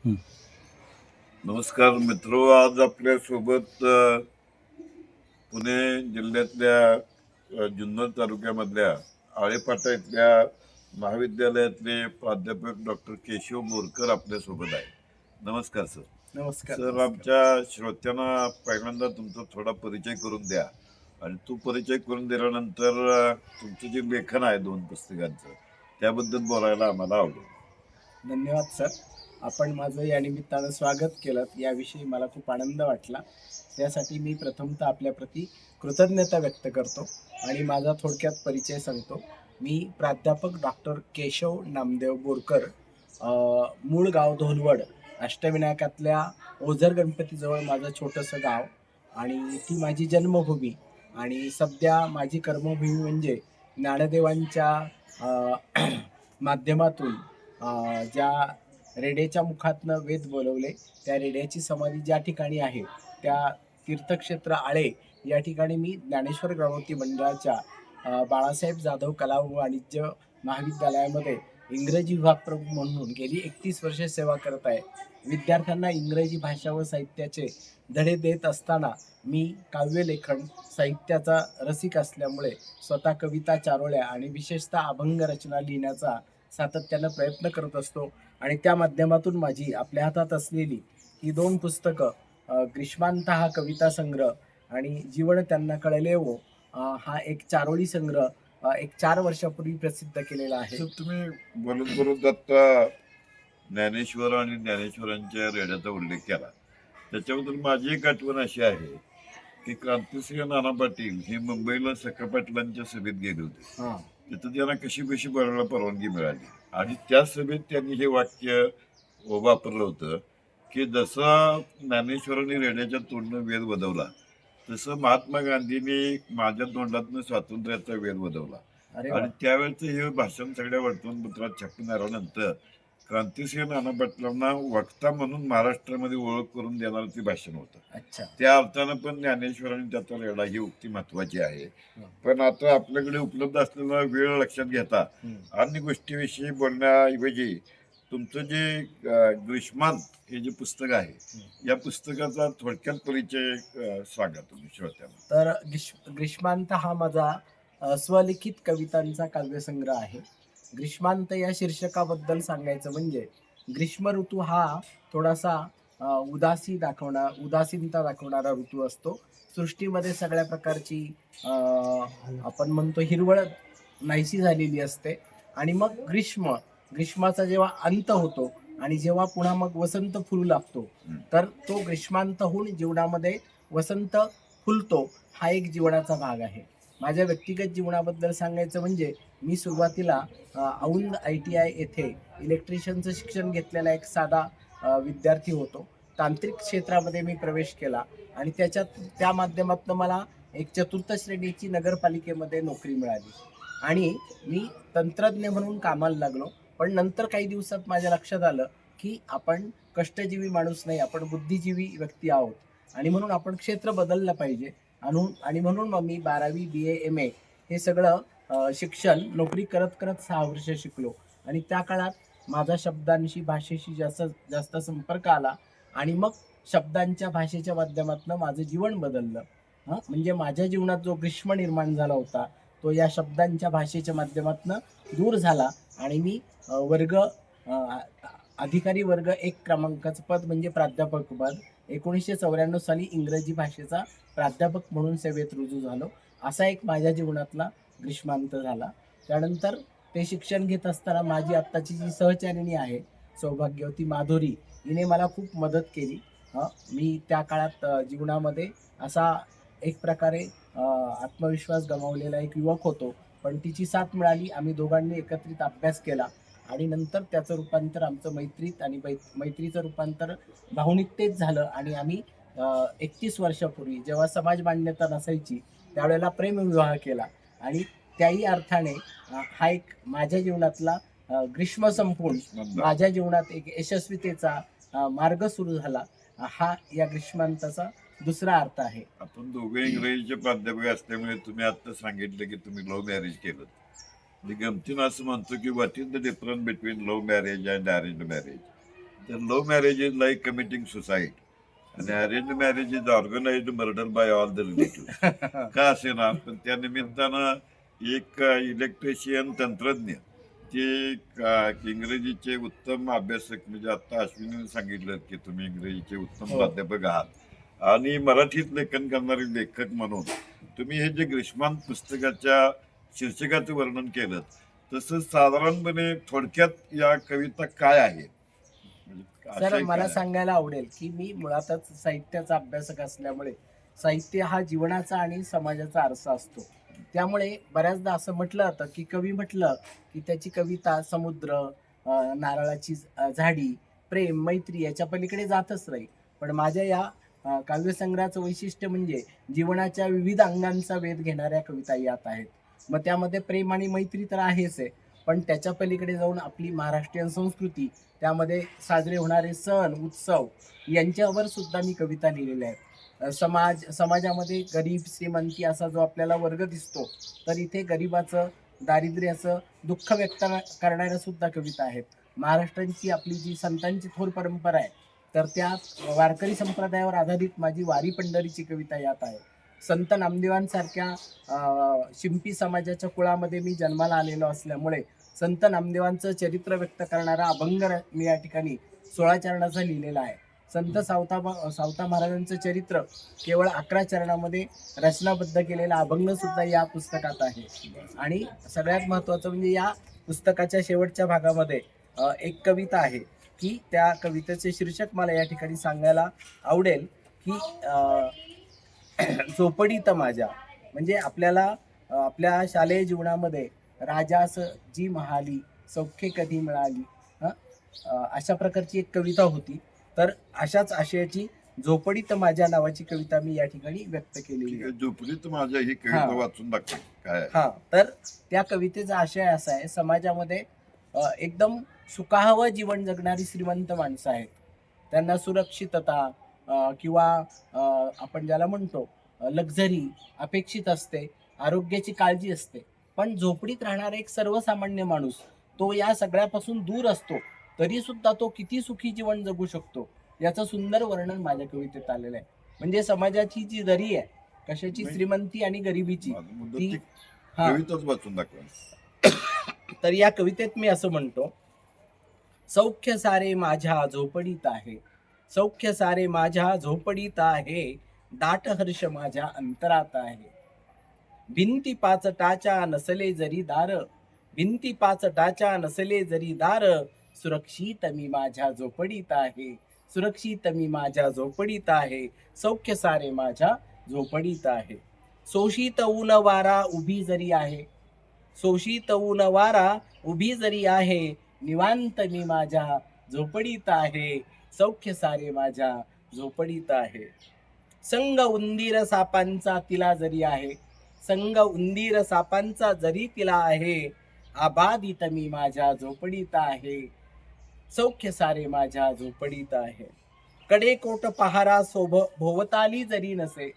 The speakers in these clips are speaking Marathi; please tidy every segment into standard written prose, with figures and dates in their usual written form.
हं. नमस्कार मित्रो. आज आपल्या सोबत पुणे जिल्ह्यातल्या जुन्नर तालुक्यामधल्या आळेपाटा इथल्या महाविद्यालयातले प्राध्यापक डॉक्टर केशव बोरकर आपल्या सोबत आहे. नमस्कार सर. नमस्कार, सर, नमस्कार. आमच्या श्रोत्यांना पहिल्यांदा तुमचा थोडा परिचय करून द्या आणि तो परिचय करून दिल्यानंतर तुमचं जे लेखन आहे 2 पुस्तकांचं त्याबद्दल बोलायला आम्हाला आवडेल. धन्यवाद सर. आपण माझं या निमित्तानं स्वागत केलं याविषयी मला खूप आनंद वाटला. त्यासाठी मी प्रथमतः आपल्याप्रती कृतज्ञता व्यक्त करतो आणि माझा थोडक्यात परिचय सांगतो. मी प्राध्यापक डॉक्टर केशव नामदेव बोरकर, मूळ गाव धोलवड, अष्टविनायकातल्या ओझर गणपतीजवळ माझं छोटंसं गाव आणि ती माझी जन्मभूमी आणि सध्या माझी कर्मभूमी म्हणजे ज्ञानदेवांच्या माध्यमातून ज्या रेड्याच्या मुखातनं वेद बोलवले त्या रेड्याची समाधी ज्या ठिकाणी आहे त्या तीर्थक्षेत्र आळे या ठिकाणी मी ज्ञानेश्वर गणपती मंडळाच्या बाळासाहेब जाधव कला व वाणिज्य महाविद्यालयामध्ये इंग्रजी विभाग प्रमुख म्हणून गेली 31 वर्षे सेवा करत आहे. विद्यार्थ्यांना इंग्रजी भाषा व साहित्याचे धडे देत असताना मी काव्यलेखन साहित्याचा रसिक असल्यामुळे स्वतः कविता, चारोळ्या आणि विशेषतः अभंग रचना लिहिण्याचा सातत्यानं प्रयत्न करत असतो आणि त्या माध्यमातून माझी आपल्या हातात असलेली ही 2 पुस्तकं, ग्रीष्मांत हा कविता संग्रह आणि जीवन त्यांना कळले हो हा एक चारोळी संग्रह एक 4 वर्षापूर्वी प्रसिद्ध केलेला आहे. सर, तुम्ही बोलत बोलत आता ज्ञानेश्वर आणि ज्ञानेश्वरांच्या रेड्याचा उल्लेख केला. त्याच्याबद्दल माझी एक आठवण अशी आहे की क्रांतिसिंह नाना पाटील हे मुंबईला सखा पाटलांच्या सभेत गेले होते. तिथं त्यांना कशी बशी बोलायला परवानगी मिळाली आणि त्या सभेत त्यांनी हे वाक्य वापरलं होतं की जसा ज्ञानेश्वरांनी रेड्याच्या तोंडनं वेद वदवला तसं महात्मा गांधींनी माझ्या तोंडातनं स्वातंत्र्याचा वेद वदवला. आणि त्यावेळेचं हे भाषण सगळ्या वर्तमानपत्रात छापून आल्यानंतर क्रांतिसिंह नाना पाटलांना वक्ता म्हणून महाराष्ट्रामध्ये ओळख करून देणारं ते भाषण होतं. अच्छा. त्या अर्थानं पण ज्ञानेश्वर आणि त्याचा रेडा ही उक्ती महत्वाची आहे. पण आता आपल्याकडे उपलब्ध असलेला वेळ लक्षात घेता अन्य गोष्टीविषयी बोलण्याऐवजी तुमचं जे ग्रीष्मांत हे जे पुस्तक आहे या पुस्तकाचा थोडक्यात परिचय सांगा तुम्ही श्रोत्यांना. तर ग्रीष्मांत हा माझा स्वलिखित कवितांचा काव्यसंग्रह आहे. ग्रीष्मांत या शीर्षकाबद्दल सांगायचं म्हणजे ग्रीष्म ऋतू हा थोडासा उदासीनता दाखवणारा ऋतू असतो. सृष्टीमध्ये सगळ्या प्रकारची आपण म्हणतो हिरवळ नाहीशी झालेली असते आणि मग ग्रीष्माचा जेव्हा अंत होतो आणि जेव्हा पुन्हा मग वसंत फुलू लागतो तर तो ग्रीष्मांत होऊन जीवनामध्ये वसंत फुलतो हा एक जीवनाचा भाग आहे. माझ्या व्यक्तिगत जीवनाबद्दल सांगायचं म्हणजे मी सुरुवातीला औंध ITI येथे इलेक्ट्रिशियनचं शिक्षण घेतलेला एक साधा विद्यार्थी होतो. तांत्रिक क्षेत्रामध्ये मी प्रवेश केला आणि त्या माध्यमातून मला एक चतुर्थ श्रेणीची नगरपालिकेमध्ये नोकरी मिळाली आणि मी तंत्रज्ञ म्हणून कामाला लागलो. पण नंतर काही दिवसात माझ्या लक्षात आलं की आपण कष्टजीवी माणूस नाही, आपण बुद्धिजीवी व्यक्ती आहोत आणि म्हणून आपण क्षेत्र बदललं पाहिजे. आणि म्हणून मग मी 12वी BA MA हे सगळं शिक्षण नोकरी करत करत 6 वर्ष शिकलो आणि त्या काळात माझा शब्दांशी भाषेशी जास्त जास्त संपर्क आला आणि मग शब्दांच्या भाषेच्या माध्यमातून माझं जीवन बदललं. म्हणजे माझ्या जीवनात जो ग्रीष्म निर्माण झाला होता तो या शब्दांच्या भाषेच्या माध्यमातून दूर झाला आणि मी अधिकारी वर्ग 1 क्रमांकाचं पद म्हणजे प्राध्यापक पद 1994 साली इंग्रजी भाषेचा प्राध्यापक म्हणून सेवेत रुजू झालो. असा एक माझ्या जीवनातला ग्रीष्मांत झाला. त्यानंतर ते शिक्षण घेत असताना माझी आत्ताची जी सहचारिणी आहे सौभाग्यवती माधुरी हिने मला खूप मदत केली. मी त्या काळात जीवनामध्ये असा एक प्रकारे आत्मविश्वास गमावलेला एक युवक होतो. पण तिची साथ मिळाली. आम्ही दोघांनी एकत्रित अभ्यास केला आणि नंतर त्याचं रूपांतर आमचं मैत्रीत आणि मैत्रीचं रूपांतर भावनिकतेत झालं आणि आम्ही 31 वर्षापूर्वी जेव्हा समाज मान्यता नसायची त्यावेळेला प्रेमविवाह केला आणि त्याही अर्थाने हा एक माझ्या जीवनातला ग्रीष्म संपून माझ्या जीवनात एक यशस्वीतेचा मार्ग सुरू झाला. हा या ग्रीष्मांताचा दुसरा अर्थ आहे. आपण दोघे इंग्रजीचे प्राध्यापक असल्यामुळे तुम्ही आता सांगितलं की तुम्ही लव्ह मॅरेज केलं. मी गमतीनं असं म्हणतो की what is the difference between love marriage and arrange marriage. तर love marriage is like committing suicide आणि arrange marriage is organised murder by all the relative. का असे ना, पण त्या निमित्तानं एक इलेक्ट्रिशियन तंत्रज्ञ ते इंग्रजीचे उत्तम अभ्यासक, म्हणजे आता अश्विनीने सांगितलं की तुम्ही इंग्रजीचे उत्तम हो. प्राध्यापक आहात आणि मराठीत लेखन करणारे लेखक म्हणून तुम्ही हे जे ग्रीष्मांत पुस्तकाच्या शीर्षकाचं वर्णन केलं, तसं साधारणपणे थोडक्यात या कविता काय आहे, म्हणजे सर आशय मला काय? सांगायला आवडेल की मी मुळातच साहित्याचा अभ्यासक असल्यामुळे साहित्य हा जीवनाचा आणि समाजाचा आरसा असतो. त्यामुळे बऱ्याचदा असं म्हटलं जातं की कवी म्हटलं की त्याची कविता समुद्र, नारळाची झाडी, प्रेम, मैत्री याच्या पलीकडे जातच नाही. पण माझ्या या काव्यसंग्रहाचं वैशिष्ट्य म्हणजे जीवनाच्या विविध अंगांचा वेध घेणाऱ्या कविता यात आहेत. मग त्यामध्ये प्रेम आणि मैत्री तर आहेच आहे, पण त्याच्या पलीकडे जाऊन आपली महाराष्ट्रीयन संस्कृती, त्यामध्ये साजरे होणारे सण उत्सव यांच्यावर सुद्धा मी कविता लिहिलेल्या आहेत. समाजामध्ये गरीब श्रीमंती असा जो आपल्याला वर्ग दिसतो, तर इथे गरिबाचं, दारिद्र्याचं दुःख व्यक्त करणाऱ्या सुद्धा कविता आहेत. महाराष्ट्राची आपली जी संतांची थोर परंपरा आहे, तर त्या वारकरी संप्रदायावर आधारित माझी वारी पंढरीची कविता यात आहे. संत नामदेवांसारख्या शिंपी समाजाच्या कुळामध्ये मी जन्माला आलेलो असल्यामुळे संत नामदेवांचं चरित्र व्यक्त करणारा अभंग मी या ठिकाणी 16 चरणाचा लिहिलेला आहे. संत सावता महाराजांचं चरित्र केवळ 11 चरणामध्ये रचनाबद्ध केलेला अभंग सुद्धा या पुस्तकात आहे. आणि सगळ्यात महत्त्वाचं म्हणजे या पुस्तकाच्या शेवटच्या भागामध्ये एक कविता आहे की त्या कवितेचे शीर्षक मला या ठिकाणी सांगायला आवडेल की झोपडीत माझ्या. म्हणजे आपल्याला आपल्या शालेय जीवनामध्ये राजास जी महाली सौख्ये कधी मिळाली, अशा प्रकारची एक कविता होती. तर अशाच आशयाची झोपडीत माझ्या नावाची कविता मी या ठिकाणी व्यक्त केलेली आहे. झोपडीत माझ्या ही कविता हा. वाचून दाखव काय आहे? हा, तर त्या कवितेचा आशय असा आहे, समाजामध्ये एकदम सुखावं जीवन जगणारी श्रीमंत माणसं आहेत. त्यांना सुरक्षितता किंवा आपण ज्याला म्हणतो लक्झरी अपेक्षित असते, आरोग्याची काळजी असते. पण झोपडीत राहणारा एक सर्वसामान्य माणूस, तो या सगळ्यापासून दूर असतो, तरी सुद्धा तो किती सुखी जीवन जगू शकतो याचं सुंदर वर्णन माझ्या कवितेत आलेलं आहे. म्हणजे समाजाची जी दरी आहे, कशाची, श्रीमंती आणि गरिबीची, माझं मुद्दा ती ती हा. कविताच वाचून दाखवा. तर या कवितेत मी असं म्हणतो, सौख्य सारे माझ्या झोपडीत आहे, सौख्य सारे माझ्या झोपडीत आहे, दाट हर्ष माझ्या अंतरात आहे. भिंती पाचटाच्या नसले जरी दार, भिंती पाचटाच्या नसले जरी दार, सुरक्षित मी माझ्या झोपडीत आहे, सुरक्षित मी माझ्या झोपडीत आहे, सौख्य सारे माझ्या झोपडीत आहे. शोषित ऊन वारा उभी जरी आहे, शोषित ऊन वारा उभी जरी आहे, निवांत मी माझ्या झोपडीत आहे, सौख्य सारे माझ्या झोपडीत आहे. संग उंदीर सापांचा तिला जरी आहे, संग उंदीर सापांचा जरी तिला आहे, आबादित मी माझ्या झोपडीत आहे, सौख्य सारे माझ्या झोपडीत आहे. कडे कोट पहारा भोवताली जरी नसे,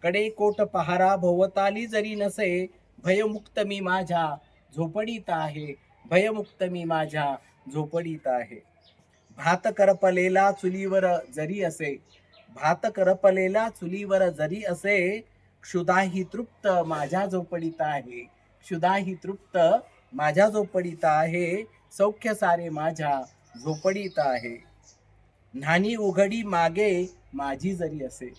कडे कोट पहारा भोवताली जरी नसे, भयमुक्त मी माझ्या झोपडीत आहे, भयमुक्त मी माझ्या झोपडीत आहे. भात करपलेला चुलीवर जरी असे, भात करपलेला चुलीवर जरी असे, क्षुधाही तृप्त माझ्या झोपडीत आहे, क्षुधाही तृप्त माझ्या झोपडीत आहे, सौख्य सारे माझ्या झोपडीत आहे. न्हाणी उघडी मागे माझी जरी असे,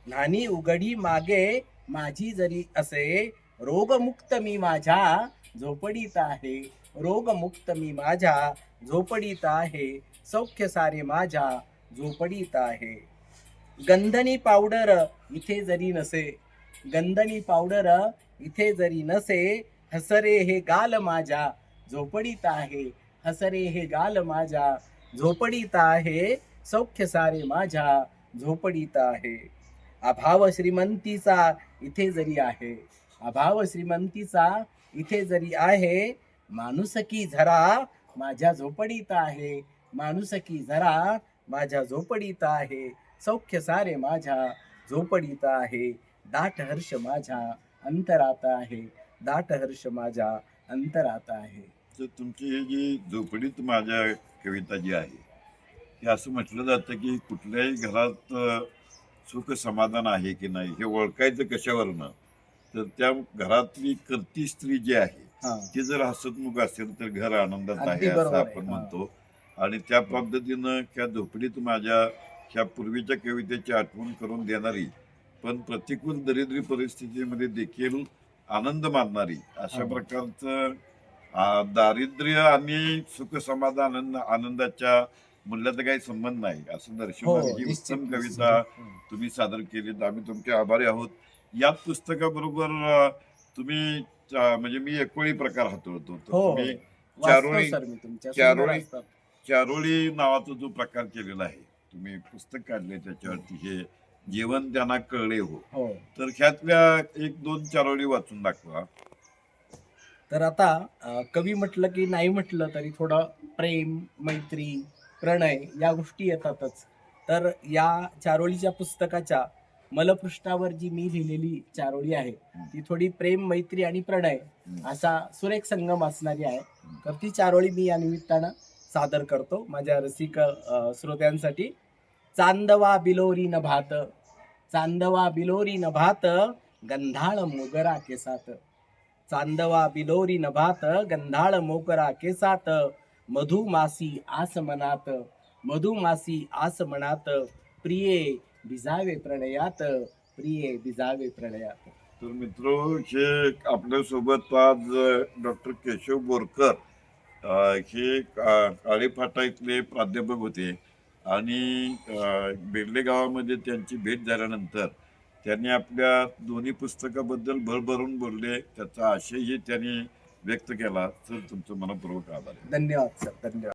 न्हाणी उघडी मागे माझी जरी असे, रोगमुक्त मी माझ्या झोपडीत आहे, रोगमुक्त मी माझ्या झोपडीत आहे, सौख्य सारे माझ्या झोपडीत आहे. गंधनी पावडर इथे जरी नसे, गंधनी पावडर इथे जरी नसे, हसरे हे गाल माझ्या झोपडीत आहे, हसरे हे गाल माझ्या झोपडीत आहे, सौख्य सारे माझ्या झोपडीत आहे. अभाव श्रीमंतीचा इथे जरी आहे, अभाव श्रीमंतीचा इथे जरी आहे, माणुसकी झरा माझ्या झोपडीत आहे, माणुसकी झरा माझ्या झोपडीत आहे, सौख्य सारे माझ्या झोपडीत आहे. दाट हर्ष माझ्या अंतरात आहे, दाट हर्ष माझ्या अंतरात आहे. तर तुमची ही जी झोपडीत माझ्या कविता जी आहे, हे असं म्हटलं जातं की कुठल्याही घरात सुख समाधान आहे की नाही हे ओळखायचं कशावरनं, तर त्या घरातली करती स्त्री जी आहे हा ती जर हसतमुख असेल तर घर आनंदात आहे अगदी असं बरोबर आहे. आपण हा. म्हणतो. आणि त्या पद्धतीनं त्या झोपडीत माझ्या ह्या पूर्वीच्या कवितेची आठवण करून देणारी, पण प्रतिकूल दरिद्री परिस्थितीमध्ये देखील आनंद मानणारी अशा हा. प्रकारचं दारिद्र्य आणि सुख समाधान आनंदाच्या मूल्याचा काही संबंध नाही असं हो दर्शवणारी ही निश्चित उत्तम निश्चित. कविता हम्म. तुम्ही सादर केलीत. आम्ही तुमचे आभारी आहोत. या पुस्तकाबरोबर तुम्ही म्हणजे मी एकोळी प्रकार हाताळतो, तर हो हो तुम्ही वाचतो चारोळी सर मी तुमच्या, सुंदर चारोळी असतात. चारोळी नावाचा जो प्रकार केलेला आहे, तुम्ही पुस्तक काढले त्याच्यावरती हे जेवण त्यांना कळले हो, हो. तर ह्यातल्या एक दोन चारोळी वाचून दाखवा. तर आता कवी म्हटलं की नाही म्हटलं तरी थोडं प्रेम, मैत्री, प्रणय या गोष्टी येतातच. तर या चारोळीच्या पुस्तकाच्या मलपृष्ठावर जी मी लिहिलेली चारोळी आहे ती थोडी प्रेम, मैत्री आणि प्रणय असा सुरेख संगम असणारी आहे. तर ती चारोळी मी या निमित्तानं सादर करतो माझ्या रसिक श्रोत्यांसाठी. चांदवा बिलोरी न भात, चांदवा बिलोरी न भात, गंधाळ मोगरा केसात. चांदवा बिलोरी नभात, गंधाळ मोकरा केसात, मधुमासी आस मनात, मधुमासी आस मनात, प्रिये भिजावे प्रणयात, प्रिये भिजावे प्रणयात. तर मित्र, हे आपल्यासोबत आज डॉक्टर केशव बोरकर हे काळेफाटा इथले प्राध्यापक होते. आणि बेर्ले गावामध्ये त्यांची भेट झाल्यानंतर त्यांनी आपल्या दोन्ही पुस्तकाबद्दल भरभरून बोलले, त्याचा आशयही त्यांनी व्यक्त केला. तर तुमचं मनपूर्वक आभार आहे. धन्यवाद सर, धन्यवाद.